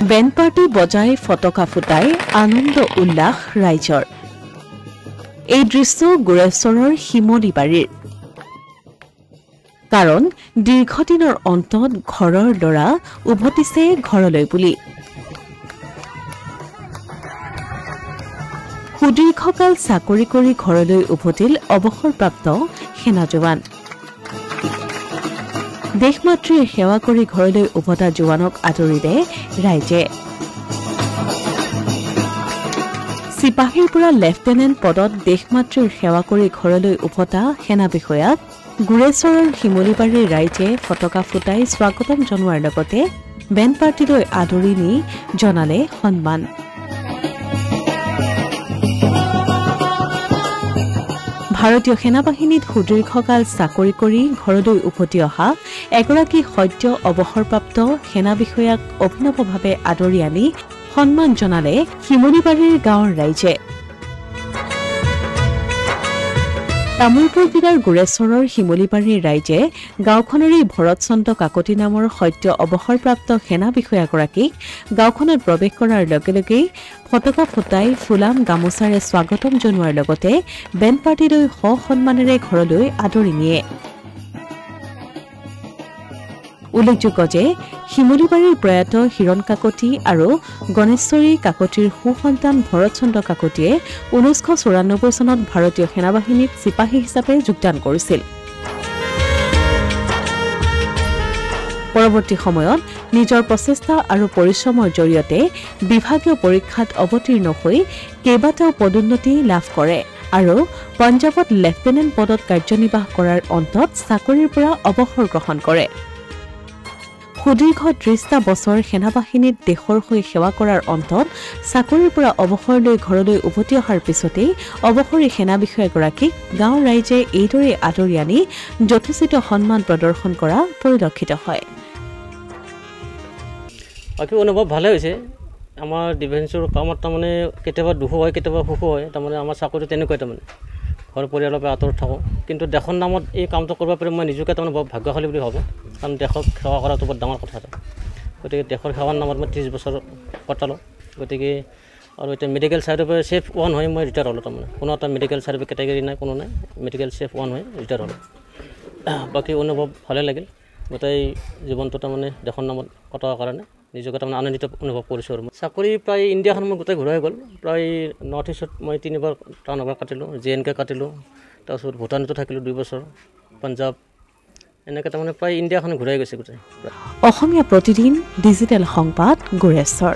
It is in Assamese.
বেণ্ড পাৰ্টি বজাই ফটকা ফুটাই আনন্দ উল্লাস ৰাইজৰ। এই দৃশ্য গোৰেশ্বৰৰ শিমলি বাৰীৰ। কাৰণ দীৰ্ঘদিনৰ অন্তত ঘৰৰ ল'ৰা উভতিছে ঘৰলৈ বুলি। সুদীৰ্ঘকাল চাকৰি কৰি ঘৰলৈ উভতিল অৱসৰপ্ৰাপ্ত সেনা জোৱান। দেশমাতৃৰ সেৱা কৰি ঘৰলৈ উভতা জোৱানক আদৰিলে ৰাইজে। চিপাহীৰ পৰা লেফটেনেণ্ট পদত দেশমাতৃৰ সেৱা কৰি ঘৰলৈ উভতা সেনা বিষয়াক গোৰেশ্বৰৰ শিমলিবাৰীৰ ৰাইজে ফটকা ফুটাই স্বাগতম জনোৱাৰ লগতে বেণ্ড পাৰ্টিলৈ আদৰি নি জনালে সন্মান। ভাৰতীয় সেনাবাহিনীত সুদীৰ্ঘকাল চাকৰি কৰি ঘৰলৈ উভতি অহা এগৰাকী সদ্য অৱসৰপ্ৰাপ্ত সেনা বিষয়াক অভিনৱভাৱে আদৰি আনি সন্মান জনালে শিমলিবাৰীৰ গাঁৱৰ ৰাইজে। তামোলপুৰ জিলাৰ গোৰেশ্বৰৰ শিমলিবাৰীৰ ৰাইজে গাঁওখনৰেই ভৰত চন্দ্ৰ কাকতি নামৰ সদ্য অৱসৰপ্ৰাপ্ত সেনা বিষয়াগৰাকীক গাঁওখনত প্ৰৱেশ কৰাৰ লগে লগেই ফটকা ফুটাই ফুলাম গামোচাৰে স্বাগতম জনোৱাৰ লগতে বেণ্ড পাৰ্টিলৈ সসন্মানেৰে ঘৰলৈ আদৰি নিয়ে। উল্লেখযোগ্য যে শিমলিবাৰীৰ প্ৰয়াত হিৰণ কাকতি আৰু গণেশ্বৰী কাকতিৰ সুসন্তান ভৰত চন্দ্ৰ কাকতিয়ে 1994 চনত ভাৰতীয় সেনাবাহিনীত চিপাহী হিচাপে যোগদান কৰিছিল। পৰৱৰ্তী সময়ত নিজৰ প্ৰচেষ্টা আৰু পৰিশ্ৰমৰ জৰিয়তে বিভাগীয় পৰীক্ষাত অৱতীৰ্ণ হৈ কেইবাটাও পদোন্নতি লাভ কৰে আৰু পঞ্জাৱত লেফটেনেণ্ট পদত কাৰ্যনিৰ্বাহ কৰাৰ অন্তত চাকৰিৰ পৰা অৱসৰ গ্ৰহণ কৰে। সুদীৰ্ঘ 30টা বছৰ সেনাবাহিনীত দেশৰ হৈ সেৱা কৰাৰ অন্তত চাকৰিৰ পৰা অৱসৰ লৈ ঘৰলৈ উভতি অহাৰ পিছতেই অৱসৰী সেনা বিষয়াগৰাকীক গাঁৱৰ ৰাইজে এইদৰে আদৰি আনি যথোচিত সন্মান প্ৰদৰ্শন কৰা পৰিলক্ষিত হয়। বাকী অনুভৱ ভালে হৈছে। আমাৰ ডিফেন্সৰ কামত তাৰমানে কেতিয়াবা দুখ হয় কেতিয়াবা সুখ হয়। তাৰমানে আমাৰ চাকৰি তেনেকুৱাই তাৰমানে ঘৰ পৰিয়ালৰ পৰা আঁতৰত থাকোঁ, কিন্তু দেশৰ নামত এই কামটো কৰিব পাৰি মই নিজকে তাৰমানে বৰ ভাগ্যশালী বুলি ভাবোঁ। কাৰণ দেশক সেৱা কৰাটো বৰ ডাঙৰ কথা এটা। গতিকে দেশৰ সেৱাৰ নামত মই 30 বছৰ কটালোঁ। গতিকে আৰু এতিয়া মেডিকেল চাইডৰ পৰা ছেফ 1 হৈ মই ৰিটায়াৰ হ'লোঁ। তাৰমানে কোনো এটা মেডিকেল চাইডৰ কেটেগৰী নাই, কোনো নাই, মেডিকেল ছেফ 1 হৈ ৰিটায়াৰ হ'লোঁ। বাকী অনুভৱ ভালে লাগিল। গোটেই জীৱনটো তাৰমানে দেশৰ নামত কটাৰ কাৰণে নিজকে তাৰমানে আনন্দিত অনুভৱ কৰিছোঁ। আৰু মই চাকৰি প্ৰায় ইণ্ডিয়াখন মই গোটেই ঘূৰাই গ'ল। প্ৰায় নৰ্থ ইষ্টত মই 3বাৰ টাউনবাৰ কাটিলোঁ, JNK কাটিলোঁ, তাৰপিছত ভূটানতো থাকিলোঁ 2 বছৰ, পঞ্জাৱ, এনেকৈ তাৰমানে প্ৰায় ইণ্ডিয়াখন ঘূৰাই গৈছে গোটেই। অসমীয়া প্ৰতিদিন ডিজিটেল সংবাদ গোৰেশ্বৰ।